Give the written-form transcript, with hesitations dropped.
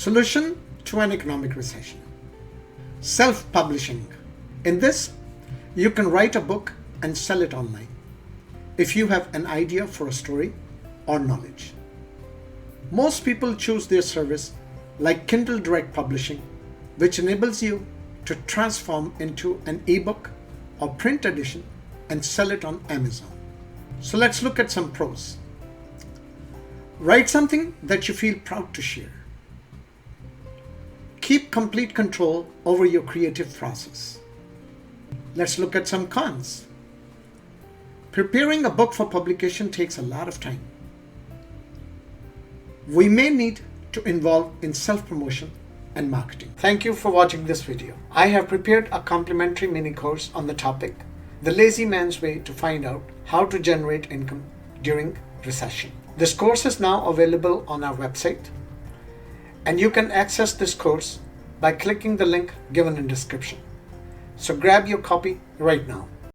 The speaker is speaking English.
Solution to an economic recession. Self-publishing. In this, you can write a book and sell it online if you have an idea for a story or knowledge. Most people choose their service like Kindle Direct Publishing, which enables you to transform into an ebook or print edition and sell it on Amazon. So let's look at some pros. Write something that you feel proud to share. Keep complete control over your creative process. Let's look at some cons. Preparing a book for publication takes a lot of time. We may need to involve in self-promotion and marketing. Thank you for watching this video. I have prepared a complimentary mini course on the topic, The Lazy Man's Way to Find Out How to Generate Income During Recession. This course is now available on our website, and you can access this course by clicking the link given in description. So grab your copy right now.